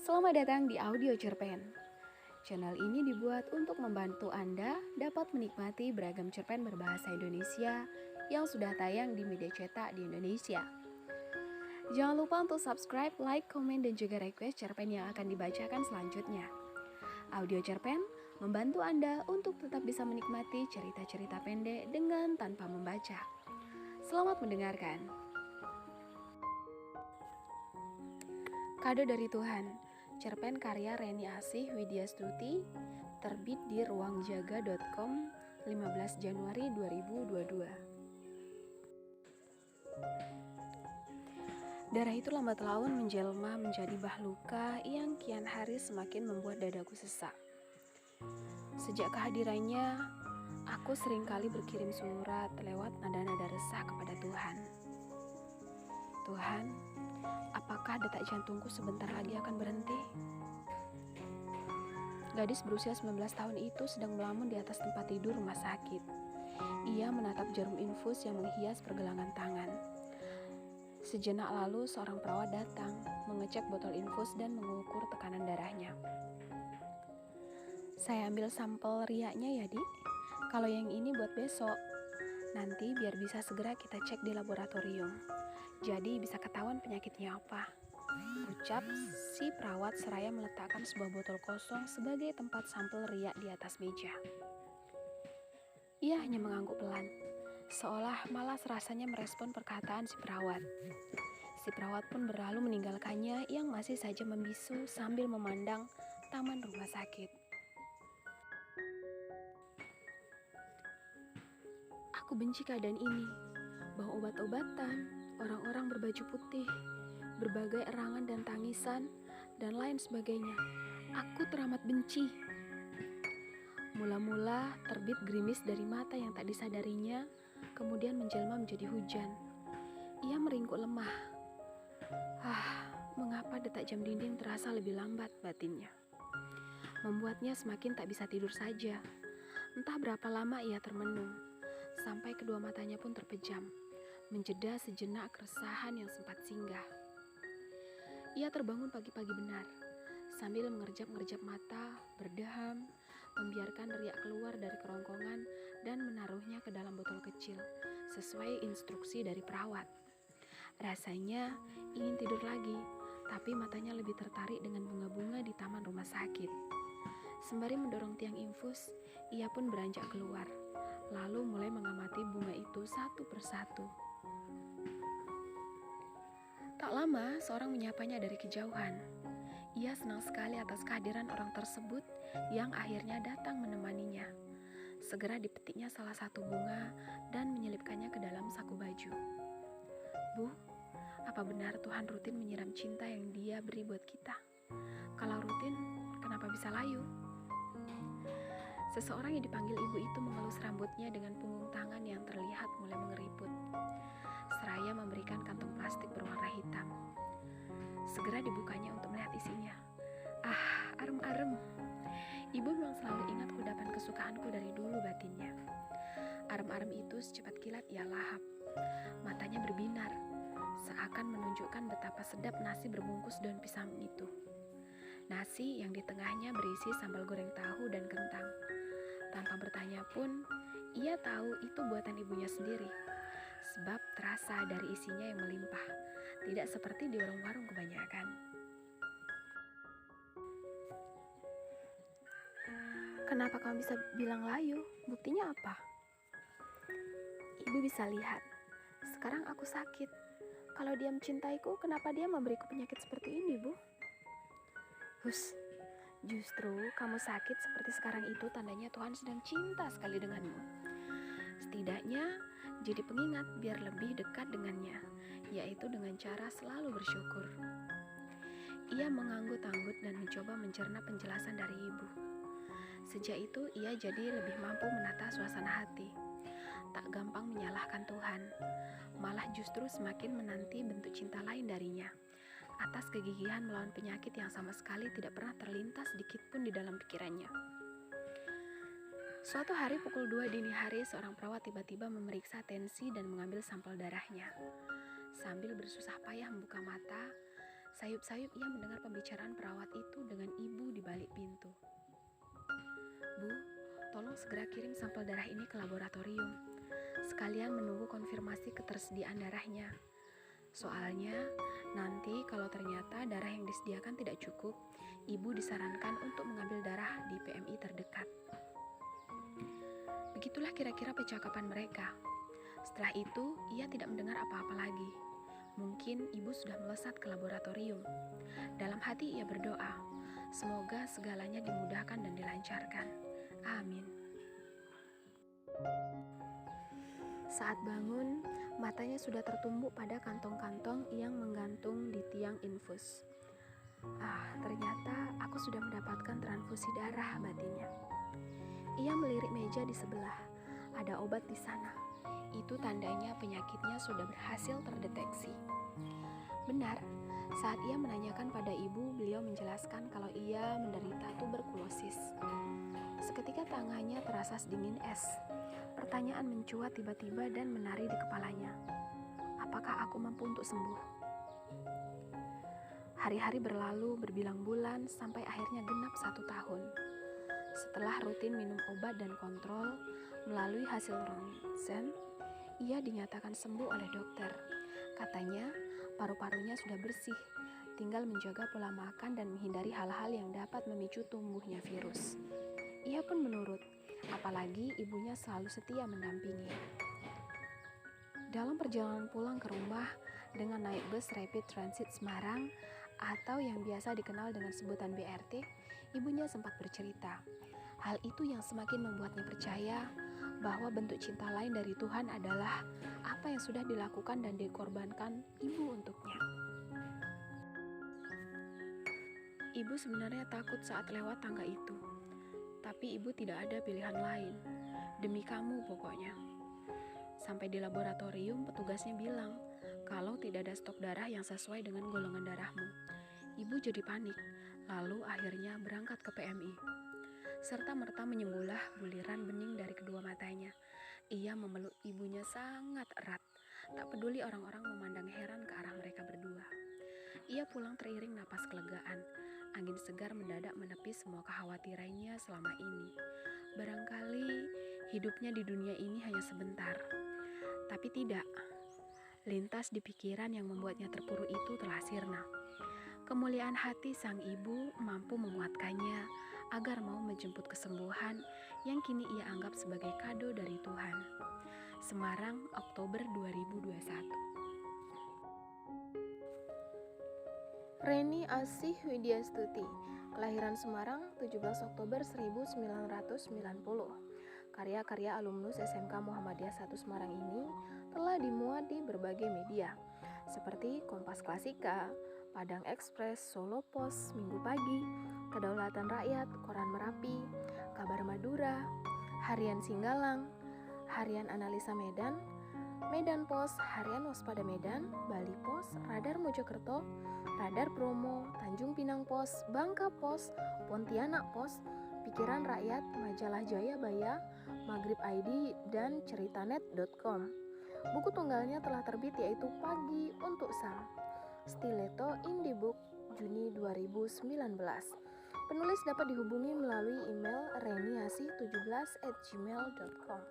Selamat datang di Audio Cerpen. Channel ini dibuat untuk membantu Anda dapat menikmati beragam cerpen berbahasa Indonesia yang sudah tayang di media cetak di Indonesia. Jangan lupa untuk subscribe, like, komen, dan juga request cerpen yang akan dibacakan selanjutnya. Audio Cerpen membantu Anda untuk tetap bisa menikmati cerita-cerita pendek dengan tanpa membaca. Selamat mendengarkan. Kado dari Tuhan, cerpen karya Reni Asih Widyastuti, terbit di ruangjaga.com 15 Januari 2022. Darah itu lambat laun menjelma menjadi bah luka yang kian hari semakin membuat dadaku sesak. Sejak kehadirannya, aku seringkali berkirim surat lewat nada-nada resah kepada Tuhan. Tuhan, apakah detak jantungku sebentar lagi akan berhenti? Gadis berusia 19 tahun itu sedang melamun di atas tempat tidur rumah sakit. Ia menatap jarum infus yang menghias pergelangan tangan. Sejenak lalu seorang perawat datang, mengecek botol infus dan mengukur tekanan darahnya. Saya ambil sampel riaknya ya, Dik. Kalau yang ini buat besok. Nanti biar bisa segera kita cek di laboratorium. Jadi bisa ketahuan penyakitnya apa, ucap si perawat seraya meletakkan sebuah botol kosong sebagai tempat sampel riak di atas meja. Ia hanya mengangguk pelan, seolah malas rasanya merespon perkataan si perawat. Si perawat pun berlalu meninggalkannya yang masih saja membisu sambil memandang taman rumah sakit. Aku benci keadaan ini, bahwa obat-obatan, orang-orang berbaju putih, berbagai erangan dan tangisan, dan lain sebagainya. Aku teramat benci. Mula-mula terbit gerimis dari mata yang tak disadarinya, kemudian menjelma menjadi hujan. Ia meringkuk lemah. Mengapa detak jam dinding terasa lebih lambat, batinnya. Membuatnya semakin tak bisa tidur saja. Entah berapa lama ia termenung, sampai kedua matanya pun terpejam, menjeda sejenak keresahan yang sempat singgah. Ia terbangun pagi-pagi benar, sambil mengerjap-ngerjap mata, berdeham, membiarkan riak keluar dari kerongkongan dan menaruhnya ke dalam botol kecil, sesuai instruksi dari perawat. Rasanya ingin tidur lagi, tapi matanya lebih tertarik dengan bunga-bunga di taman rumah sakit. Sembari mendorong tiang infus, ia pun beranjak keluar, lalu mulai mengamati bunga itu satu persatu. Tak lama, seorang menyapanya dari kejauhan. Ia senang sekali atas kehadiran orang tersebut yang akhirnya datang menemaninya. Segera dipetiknya salah satu bunga dan menyelipkannya ke dalam saku baju. Bu, apa benar Tuhan rutin menyiram cinta yang Dia beri buat kita? Kalau rutin, kenapa bisa layu? Seseorang yang dipanggil ibu itu mengelus rambutnya dengan punggung tangan yang terlihat mulai mengeriput, seraya memberikan kantong plastik berwarna hitam. Segera dibukanya untuk melihat isinya. Arem-arem. Ibu memang selalu ingat kudapan kesukaanku dari dulu, batinnya. Arem-arem itu secepat kilat ia lahap. Matanya berbinar, seakan menunjukkan betapa sedap nasi berbungkus daun pisang itu. Nasi yang di tengahnya berisi sambal goreng tahu dan kentang. Tanpa bertanya pun, ia tahu itu buatan ibunya sendiri. Sebab terasa dari isinya yang melimpah, tidak seperti di warung-warung kebanyakan. Kenapa kamu bisa bilang layu? Buktinya apa? Ibu bisa lihat. Sekarang aku sakit. Kalau dia mencintaiku, kenapa dia memberiku penyakit seperti ini, Bu? Hus, justru kamu sakit seperti sekarang itu tandanya Tuhan sedang cinta sekali denganmu. Setidaknya jadi pengingat biar lebih dekat dengannya, yaitu dengan cara selalu bersyukur. Ia mengangguk-anggut dan mencoba mencerna penjelasan dari ibu. Sejak itu ia jadi lebih mampu menata suasana hati. Tak gampang menyalahkan Tuhan, malah justru semakin menanti bentuk cinta lain darinya, atas kegigihan melawan penyakit yang sama sekali tidak pernah terlintas sedikit pun di dalam pikirannya. Suatu hari pukul 2 dini hari, seorang perawat tiba-tiba memeriksa tensi dan mengambil sampel darahnya. Sambil bersusah payah membuka mata, Sayup-sayup ia mendengar pembicaraan perawat itu dengan ibu di balik pintu. "Bu, tolong segera kirim sampel darah ini ke laboratorium. Sekalian menunggu konfirmasi ketersediaan darahnya. Soalnya, nanti kalau ternyata darah yang disediakan tidak cukup, ibu disarankan untuk mengambil darah di PMI terdekat." Begitulah kira-kira percakapan mereka. Setelah itu, ia tidak mendengar apa-apa lagi. Mungkin ibu sudah melesat ke laboratorium. Dalam hati ia berdoa, semoga segalanya dimudahkan dan dilancarkan. Amin. Saat bangun, matanya sudah tertumbuk pada kantong-kantong yang menggantung di tiang infus. Ternyata aku sudah mendapatkan transfusi darah, batinnya. Ia melirik meja di sebelah. Ada obat di sana. Itu tandanya penyakitnya sudah berhasil terdeteksi. Benar, saat ia menanyakan pada ibu, beliau menjelaskan kalau ia menderita tuberkulosis. Seketika tangannya terasa sedingin es. Pertanyaan mencuat tiba-tiba dan menari di kepalanya. Apakah aku mampu untuk sembuh? Hari-hari berlalu berbilang bulan sampai akhirnya genap 1 tahun. Setelah rutin minum obat dan kontrol melalui hasil ronsen, ia dinyatakan sembuh oleh dokter. Katanya, paru-parunya sudah bersih, tinggal menjaga pola makan dan menghindari hal-hal yang dapat memicu tumbuhnya virus. Ia pun menurut, apalagi ibunya selalu setia mendampingi. Dalam perjalanan pulang ke rumah dengan naik bus Rapid Transit Semarang atau yang biasa dikenal dengan sebutan BRT, ibunya sempat bercerita. Hal itu yang semakin membuatnya percaya bahwa bentuk cinta lain dari Tuhan adalah apa yang sudah dilakukan dan dikorbankan ibu untuknya. Ibu sebenarnya takut saat lewat tangga itu, tapi ibu tidak ada pilihan lain. Demi kamu pokoknya. Sampai di laboratorium, petugasnya bilang kalau tidak ada stok darah yang sesuai dengan golongan darahmu. Ibu jadi panik, lalu akhirnya berangkat ke PMI. Serta-merta menyembuhlah buliran bening dari kedua matanya. Ia memeluk ibunya sangat erat, tak peduli orang-orang memandang heran ke arah mereka berdua. Ia pulang teriring napas kelegaan. Angin segar mendadak menepis semua kekhawatirannya selama ini. Barangkali hidupnya di dunia ini hanya sebentar. Tapi tidak. Lintas di pikiran yang membuatnya terpuruk itu telah sirna. Kemuliaan hati sang ibu mampu menguatkannya agar mau menjemput kesembuhan yang kini ia anggap sebagai kado dari Tuhan. Semarang, Oktober 2021. Reni Asih Widyastuti, kelahiran Semarang 17 Oktober 1990. Karya-karya alumnus SMK Muhammadiyah 1 Semarang ini telah dimuat di berbagai media, seperti Kompas Klasika, Padang Express, Solo Pos, Minggu Pagi, Kedaulatan Rakyat, Koran Merapi, Kabar Madura, Harian Singgalang, Harian Analisa Medan, Medan Pos, Harian Waspada Medan, Bali Pos, Radar Mojokerto, Radar Bromo, Tanjung Pinang Pos, Bangka Pos, Pontianak Pos, Pikiran Rakyat, Majalah Jayabaya, Maghrib ID, dan ceritanet.com. Buku tunggalnya telah terbit yaitu Pagi untuk Sam, Stiletto Indie Book, Juni 2019. Penulis dapat dihubungi melalui email reniasih17@gmail.com.